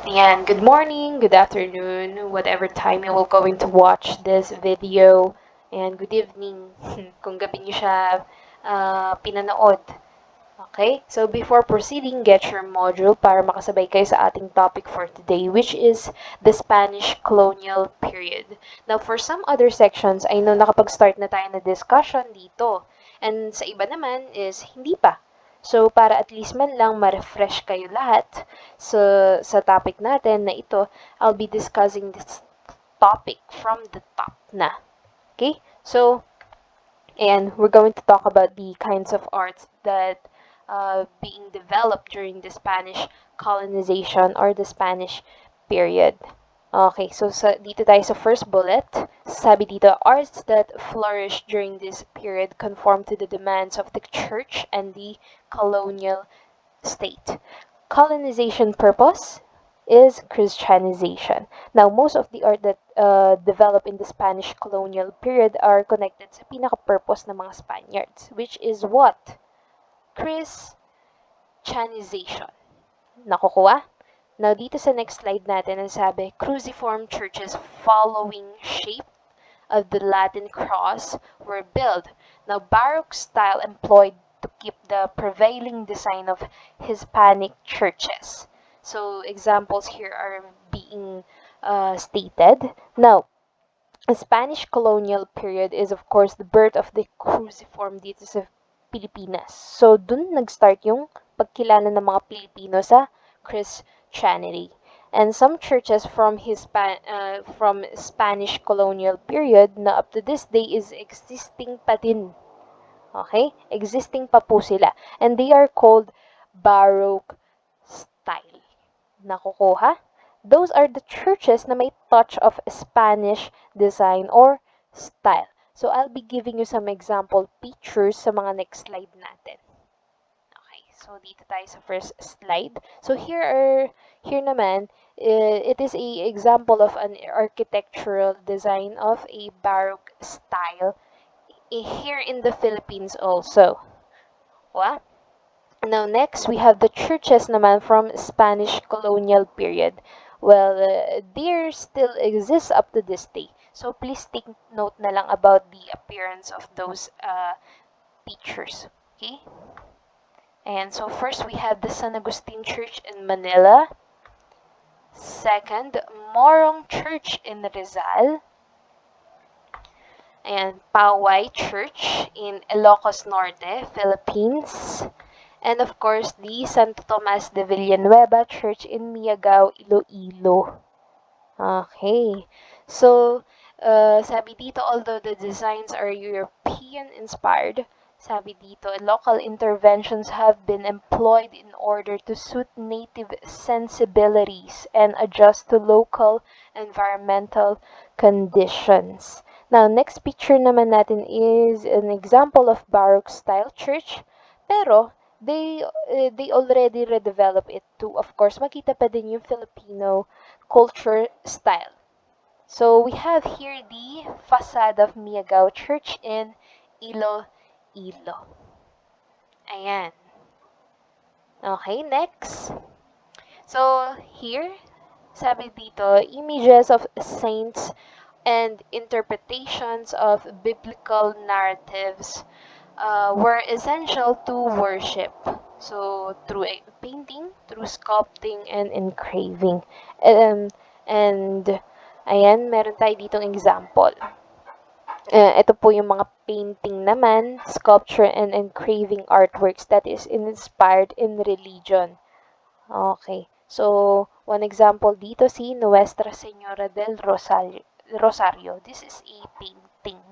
Ayan, good morning, good afternoon, whatever time you will going to watch this video. And good evening kung gabi niyo siya pinanood. Okay? So before proceeding, get your module para makasabay kayo sa ating topic for today, which is the Spanish colonial period. Now, for some other sections, I know nakapag-start na tayo na discussion dito. And sa iba naman is hindi pa. So, para at least man lang ma-refresh kayo lahat sa topic natin na ito, I'll be discussing this topic from the top na. Okay? So, and we're going to talk about the kinds of arts that being developed during the Spanish colonization or the Spanish period. Okay, so dito tayo sa first bullet. Sabi dito, arts that flourished during this period conform to the demands of the church and the colonial state. Colonization purpose is Christianization. Now, most of the art that developed in the Spanish colonial period are connected sa pinaka-purpose ng mga Spaniards, which is what? Christianization. Nakukuha? Now, dito sa next slide natin, ang sabi, cruciform churches following shape of the Latin cross were built. Now, Baroque style employed to keep the prevailing design of Hispanic churches. So, examples here are being stated. Now, the Spanish colonial period is, of course, the birth of the cruciform dito sa Pilipinas. So, dun nag-start yung pagkilala ng mga Pilipino sa Christianity. And some churches from Spanish colonial period na up to this day is existing pa din. Okay? Existing pa po sila. And they are called Baroque style. Nakukuha? Those are the churches na may touch of Spanish design or style. So, I'll be giving you some example pictures sa mga next slide natin. Okay, so dito tayo sa first slide. So, here naman, it is a example of an architectural design of a Baroque style here in the Philippines also. What? Now, next, we have the churches naman from Spanish colonial period. Well, they still exist up to this day. So, please take note na lang about the appearance of those pictures. Okay? And so, first, we have the San Agustin Church in Manila. Second, Morong Church in Rizal. And Pauay Church in Ilocos Norte, Philippines. And of course, the Santo Tomas de Villanueva Church in Miagao, Iloilo. Okay. So, sabi dito, although the designs are European-inspired, sabi dito, local interventions have been employed in order to suit native sensibilities and adjust to local environmental conditions. Now, next picture naman natin is an example of Baroque-style church, pero they already redevelop it to, of course, makita pa din yung Filipino culture style. So, we have here the facade of Miagao Church in Iloilo. Ayan. Okay, next. So, here, sabi dito, images of saints and interpretations of biblical narratives were essential to worship. So, through painting, through sculpting, and engraving. And, ayan, meron tayo ditong example. Ito po yung mga painting naman, sculpture, and engraving artworks that is inspired in religion. Okay. So, one example dito si Nuestra Señora del Rosario. This is a painting.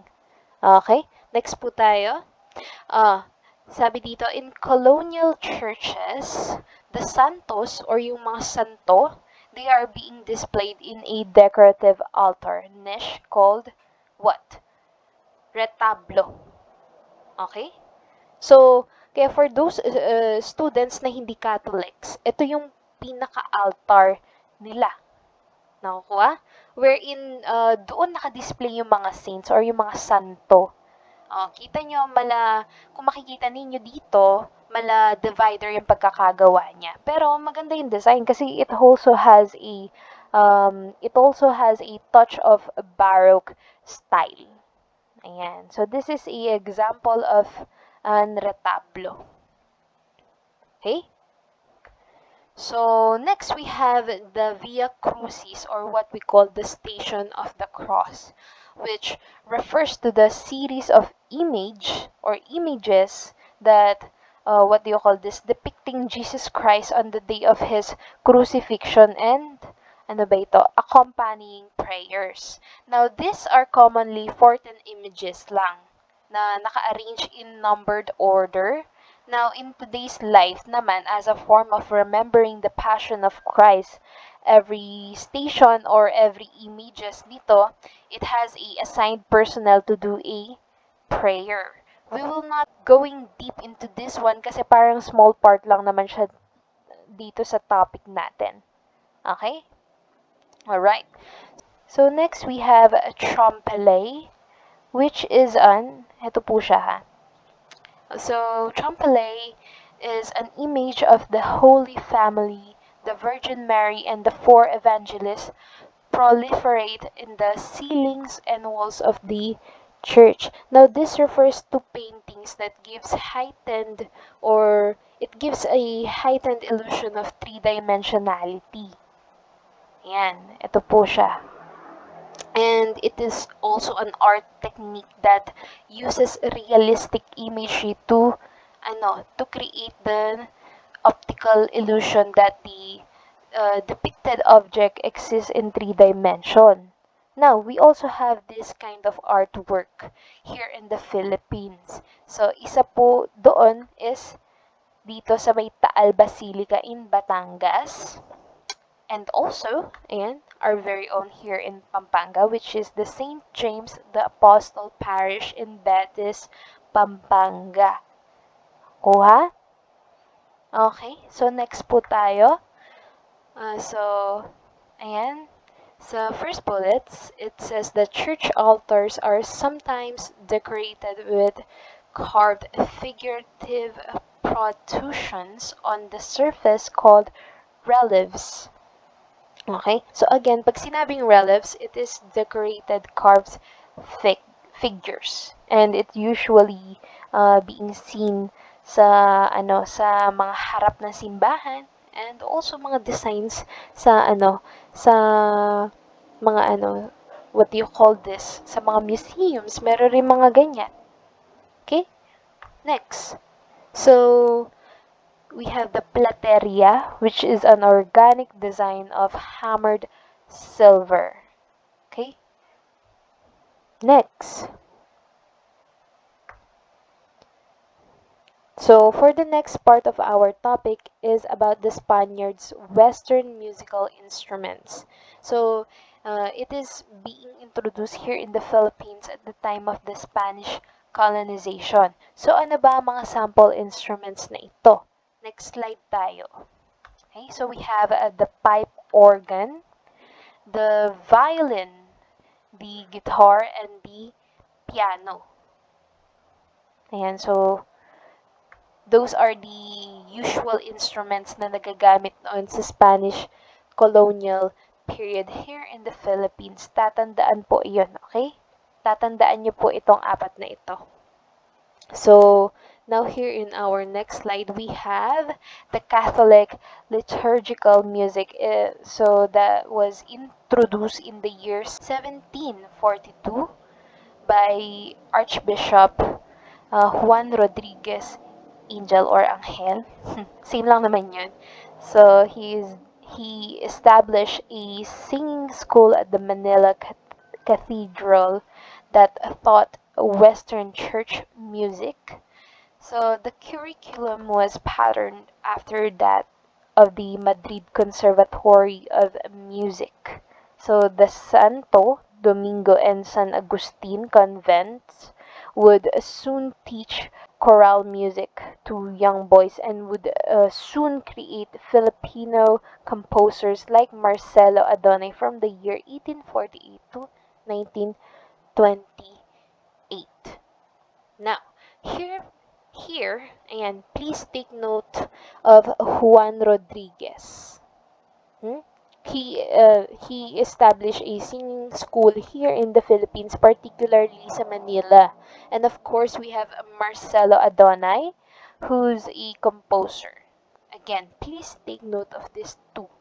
Okay. Next po tayo. Sabi dito, in colonial churches, the santos or yung mga santo, they are being displayed in a decorative altar niche called what? Retablo. Okay? So, kaya for those students na hindi Catholics, ito yung pinaka-altar nila. Nakukuha? Wherein doon naka-display yung mga saints or yung mga santo. Kita nyo, kung makikita ninyo dito, mala divider yung pagkakagawa niya. Pero maganda yung design kasi it also has a touch of baroque style. Ayan. So this is a example of an retablo. Okay? So next we have the Via Crucis, or what we call the Station of the Cross, which refers to the series of images that what do you call this, depicting Jesus Christ on the day of his crucifixion and ano ba ito, accompanying prayers. Now these are commonly 14 images lang na naka-arrange in numbered order. Now, in today's life naman, as a form of remembering the passion of Christ, every station or every images nito, it has a assigned personnel to do a prayer. We will not going deep into this one kasi parang small part lang naman siya dito sa topic natin. Okay? Alright. So, next we have a trompele, which is ito po siya ha. So, trompele is an image of the Holy Family, the Virgin Mary, and the four evangelists proliferate in the ceilings and walls of the church. Now, this refers to paintings that it gives a heightened illusion of three-dimensionality. Yan, ito po siya. And it is also an art technique that uses realistic imagery to create the optical illusion that the depicted object exists in three dimension. Now, we also have this kind of artwork here in the Philippines. So, isa po doon is dito sa may Taal Basilica in Batangas. And also, ayan, our very own here in Pampanga, which is the St. James the Apostle Parish in Betis, Pampanga. Kuha? Okay, so next po tayo. Ayan. Sa first bullets, it says that church altars are sometimes decorated with carved figurative protrusions on the surface called reliefs. Okay? So again, pag sinabing reliefs, it is decorated carved figures. And it usually being seen sa mga harap ng simbahan, and also mga designs sa mga what do you call this, sa mga museums, meron rin mga ganyan. Okay? Next. So, we have the plateria, which is an organic design of hammered silver. Okay? Next. So, for the next part of our topic is about the Spaniards' Western musical instruments. So, it is being introduced here in the Philippines at the time of the Spanish colonization. So, ano ba ang mga sample instruments na ito? Next slide tayo. Okay, so we have the pipe organ, the violin, the guitar, and the piano. Ayan, so those are the usual instruments na nagagamit noon sa Spanish colonial period here in the Philippines. Tatandaan po iyon, okay? Tatandaan niyo po itong apat na ito. So, now here in our next slide, we have the Catholic liturgical music. So, that was introduced in the year 1742 by Archbishop Juan Rodriguez Angel or Angel. Same lang naman yun. So, he established a singing school at the Manila Cathedral that taught Western church music. So, the curriculum was patterned after that of the Madrid Conservatory of Music. So, the Santo Domingo and San Agustin convents would soon teach choral music to young boys and would soon create Filipino composers like Marcelo Adonai from the year 1848 to 1928. Now, Here, ayan, please take note of Juan Rodriguez. He established a singing school here in the Philippines, particularly sa Manila. And of course, we have Marcelo Adonai, who's a composer. Again, please take note of these two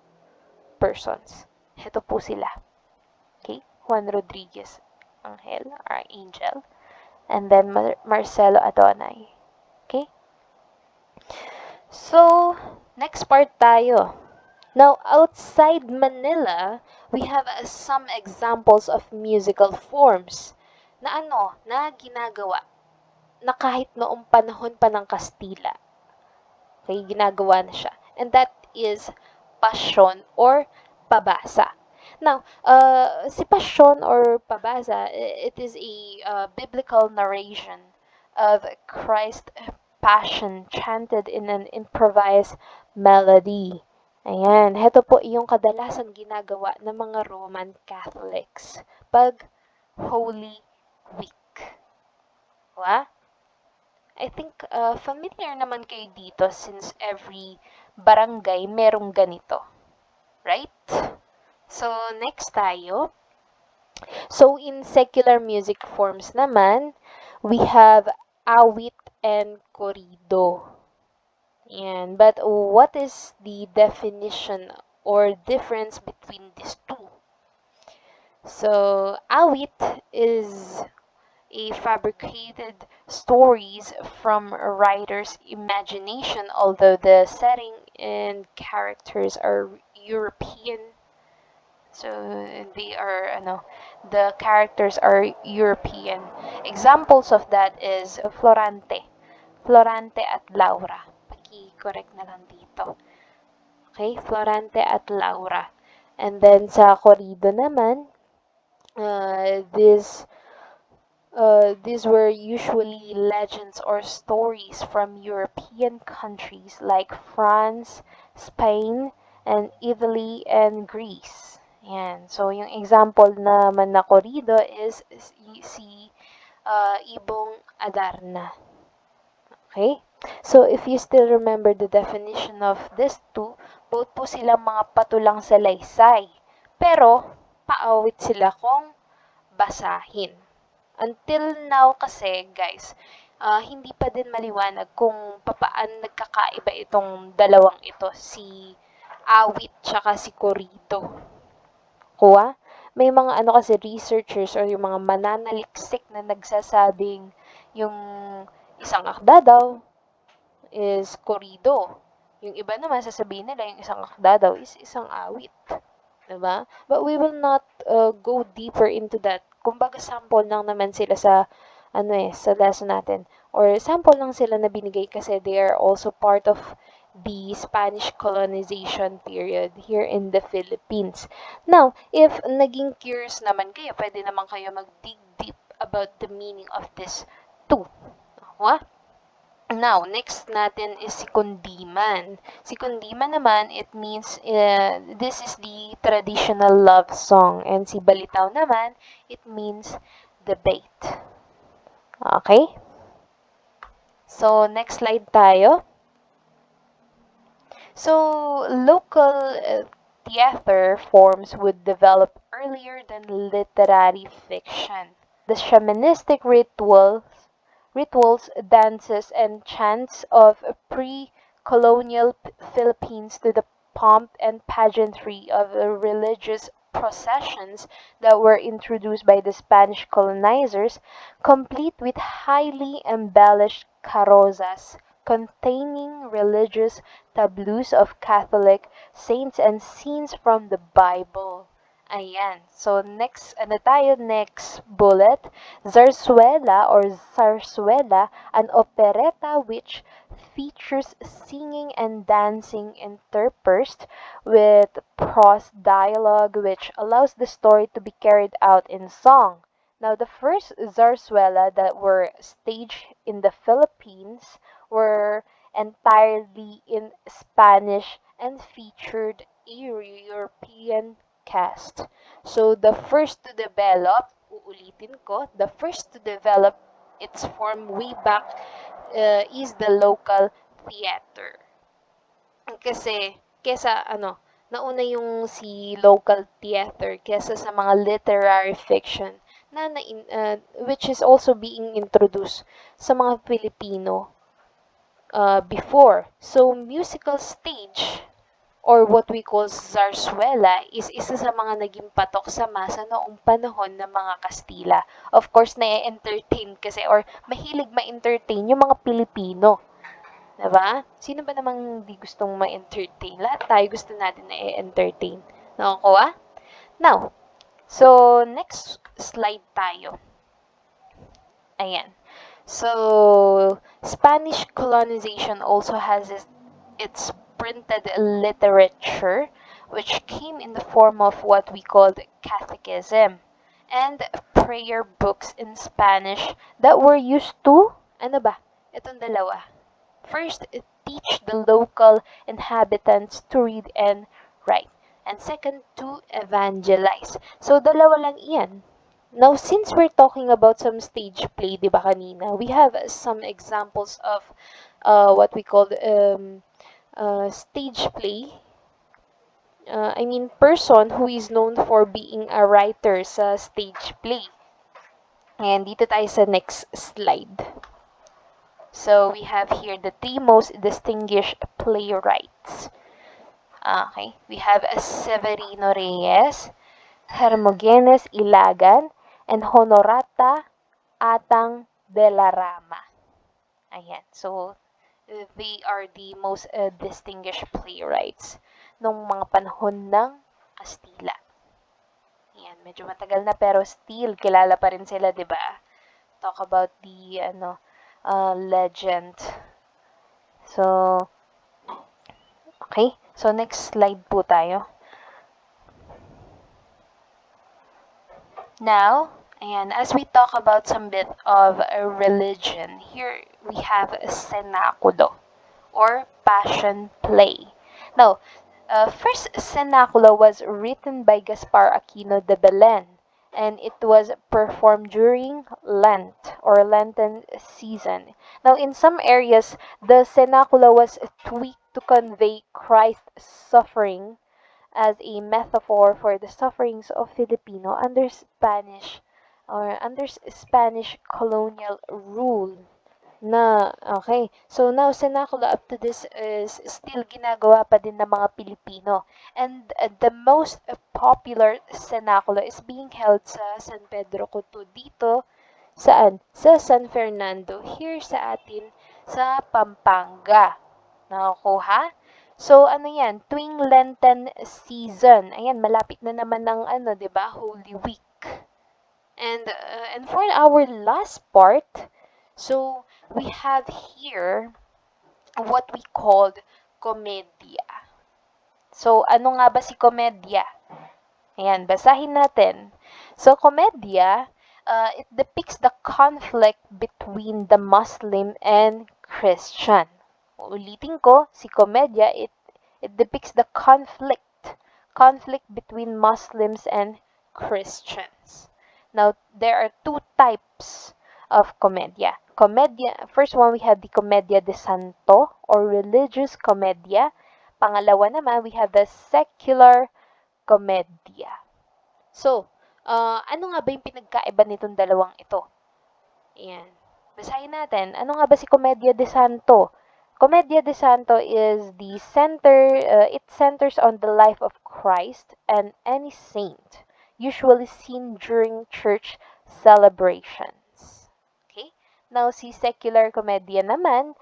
persons. Ito po sila. Okay? Juan Rodriguez, Angel, or Angel. And then Marcelo Adonai. Okay? So, next part tayo. Now, outside Manila, we have some examples of musical forms na ginagawa na kahit noong panahon pa ng Kastila. Okay, ginagawa na siya. And that is passion or pabasa. Now, si passion or pabasa, it is a biblical narration of Christ's passion chanted in an improvised melody. Ayan, heto po yung kadalasan ginagawa ng mga Roman Catholics pag Holy Week. Wa? I think familiar naman kayo dito since every barangay merong ganito. Right? So, next tayo. So, in secular music forms naman, we have awit and corrido. And but what is the definition or difference between these two? So, awit is a fabricated stories from a writer's imagination, although the setting and characters are European. So they are, the characters are European. Examples of that is Florante. Florante at Laura. Paki-correct na lang dito. Okay, Florante at Laura. And then sa corrido naman, these were usually legends or stories from European countries like France, Spain, and Italy and Greece. Yan. So, yung example naman na corrido is si Ibong Adarna. Okay? So, if you still remember the definition of these two, both po silang mga patulang salaysay. Pero, paawit sila kung basahin. Until now kasi, guys, hindi pa din maliwanag kung paano nagkakaiba itong dalawang ito, si awit tsaka si corrido. Kuha? May mga kasi researchers or yung mga mananaliksik na nagsasabing yung isang akda daw is corrido. Yung iba naman sasabihin nila yung isang akda daw is isang awit. Diba? But we will not go deeper into that. Kumbaga sample lang naman sila sa sa lesson natin. Or sample lang sila na binigay kasi they are also part of the Spanish colonization period here in the Philippines. Now, if naging curious naman kayo, pwede naman kayo mag-dig deep about the meaning of this two. What? Now, next natin is si kundiman. Si kundiman naman, it means this is the traditional love song. And si balitaw naman, it means debate. Okay? So, next slide tayo. So, local theater forms would develop earlier than literary fiction. The shamanistic rituals, dances, and chants of pre-colonial Philippines to the pomp and pageantry of religious processions that were introduced by the Spanish colonizers, complete with highly embellished carrozas containing religious tableaus of Catholic saints and scenes from the Bible. Ayan. So, next bullet, Zarzuela or Zarzuela, an operetta which features singing and dancing interspersed with prose dialogue which allows the story to be carried out in song. Now, the first zarzuela that were staged in the Philippines were entirely in Spanish and featured a European cast. So, the first to develop, uulitin ko, the first to develop its form way back is the local theater. Kasi, kesa ano, nauna yung si local theater kesa sa mga literary fiction which is also being introduced sa mga Filipino before. So, musical stage or what we call zarzuela is isa sa mga naging patok sa masa noong panahon ng mga Kastila. Of course, na-entertain kasi or mahilig ma-entertain yung mga Pilipino. Diba? Sino ba namang hindi gustong ma-entertain? Lahat tayo gusto natin na i-entertain. Nakakuha? Now, so next slide tayo. Ayan. So, Spanish colonization also has its printed literature, which came in the form of what we called catechism and prayer books in Spanish that were used to, ano ba? Itong dalawa. First, teach the local inhabitants to read and write. And second, to evangelize. So, dalawa lang iyan. Now, since we're talking about some stage play, di ba kanina, we have some examples of what we call stage play. I mean, person who is known for being a writer sa stage play. And dito tayo sa next slide. So, we have here the three most distinguished playwrights. Okay, we have Severino Reyes, Hermogenes Ilagan, and Honorata Atang de la Rama. Ayan, so they are the most distinguished playwrights nung mga panahon ng Kastila. Ayan, medyo matagal na pero still kilala pa rin sila, 'di ba? Talk about the legend. So, okay. So, next slide po tayo. Now, and as we talk about some bit of a religion, here we have a cenaculo or passion play. Now, first cenaculo was written by Gaspar Aquino de Belen, and it was performed during Lent or Lenten season. Now, in some areas, the cenaculo was tweaked to convey Christ's suffering as a metaphor for the sufferings of Filipino under Spanish colonial rule. Okay. So now, Senakula up to this is still ginagawa pa din ng mga Pilipino. And the most popular Senakula is being held sa San Pedro Coto dito. Saan? Sa San Fernando. Here sa atin, sa Pampanga. Nakakuha? So, ano yan? Tuwing Lenten season. Ayan, malapit na naman ng ano, 'di ba? Holy Week. And for our last part, so we have here what we called komedya. So, ano nga ba si komedya? Ayan, basahin natin. So, komedya, it depicts the conflict between the Muslim and Christian. Ulitin ko, si komedya, it depicts the conflict between Muslims and Christians. Now, there are two types of komedya. First one, we have the Commedia de Santo or religious komedya. Pangalawa naman, we have the secular komedya. So, ano nga ba yung pinagkaiba nitong dalawang ito? Ayan. Basahin natin. Ano nga ba si Commedia de Santo? Commedia de Santo is it centers on the life of Christ and any saint, usually seen during church celebrations. Okay? Now, si secular commedia naman,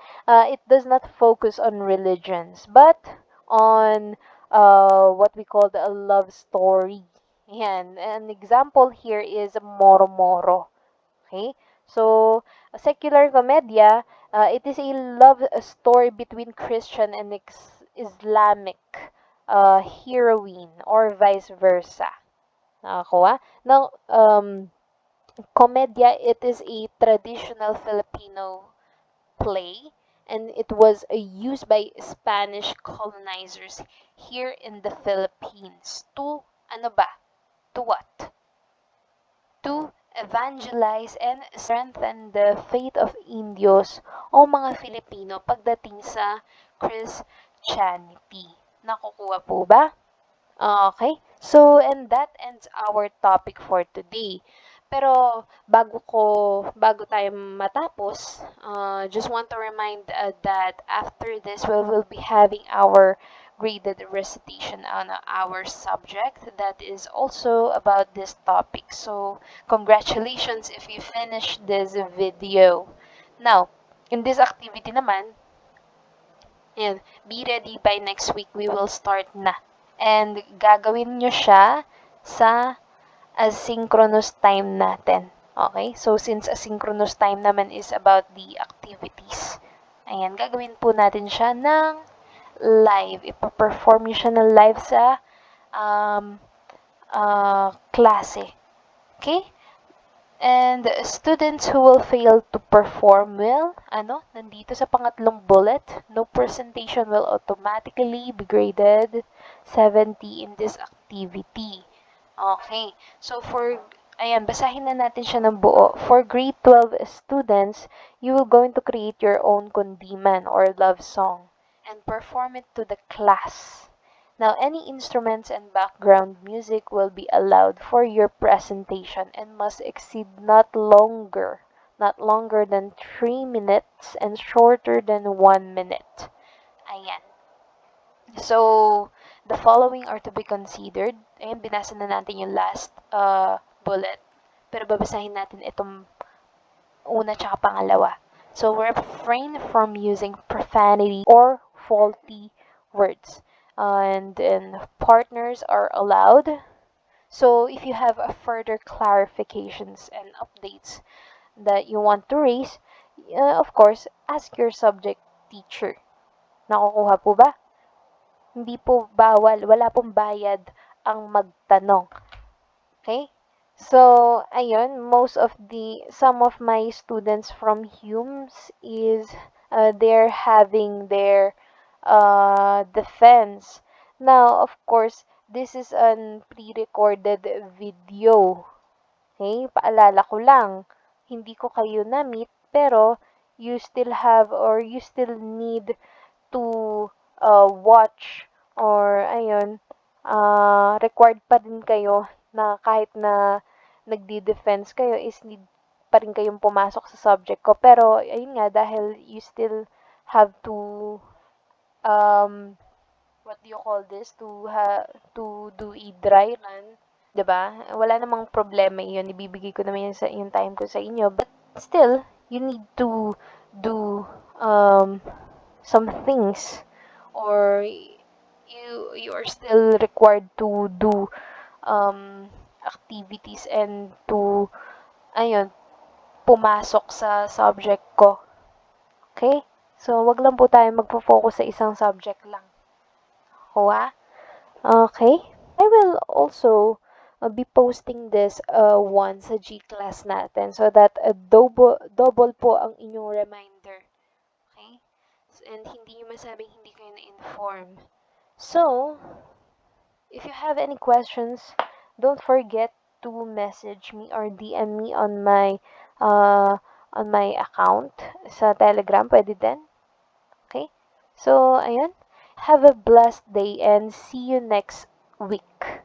it does not focus on religions, but on what we call a love story. Yan. An example here is Moro Moro. Okay? So, a secular commedia, it is a love story between Christian and Islamic heroine or vice versa. Nakakuha? Now, commedia, it is a traditional Filipino play and it was used by Spanish colonizers here in the Philippines to, ano ba? To what? To evangelize, and strengthen the faith of Indios o mga Filipino pagdating sa Christianity. Nakukuha po ba? Okay. So, and that ends our topic for today. Pero bago tayo matapos, just want to remind that after this, we will be having our graded recitation on our subject that is also about this topic. So, congratulations if you finish this video. Now, in this activity naman, and be ready by next week, we will start na. And gagawin nyo siya sa asynchronous time natin. Okay? So, since asynchronous time naman is about the activities, ayan, gagawin po natin siya ng live. Ipaperform nyo siya ng live sa um, klase. Okay? And students who will fail to perform well, nandito sa pangatlong bullet, no presentation will automatically be graded 70 in this activity. Okay. So ayan, basahin na natin siya ng buo. For grade 12 students, you will going to create your own kundiman or love song and perform it to the class. Now, any instruments and background music will be allowed for your presentation and must exceed not longer than 3 minutes and shorter than 1 minute. Ayan. So, the following are to be considered. Ayan, binasa na natin yung last bullet. Pero babasahin natin itong una tsaka pangalawa. So, refrain from using profanity or faulty words. And partners are allowed. So, if you have further clarifications and updates that you want to raise, of course, ask your subject teacher. Nakukuha po ba? Hindi po bawal, wala pong bayad ang magtanong. Okay? So, ayun, some of my students from HUMSS is, they're having their defense. Now, of course, this is an pre-recorded video. Okay? Paalala ko lang, hindi ko kayo na-meet, pero you still need to watch or ayun, required pa din kayo na kahit na nagdi-defense kayo is need pa rin kayong pumasok sa subject ko. Pero ayun nga, dahil you still have to what do you call this, to do a dry run, 'di ba? Wala namang problema iyon, ibibigay ko naman yung time ko sa inyo, but still you need to do some things, or you are still required to do activities and to ayun, pumasok sa subject ko. Okay? So, wag lang po tayo magfo-focus sa isang subject lang. Hoa? Okay? I will also be posting this once sa G-class natin so that double po ang inyong reminder. Okay? And hindi nyo masabing hindi kayo na-inform. So, if you have any questions, don't forget to message me or DM me on my account sa Telegram. Pwede din. Okay? So, ayun. Have a blessed day and see you next week.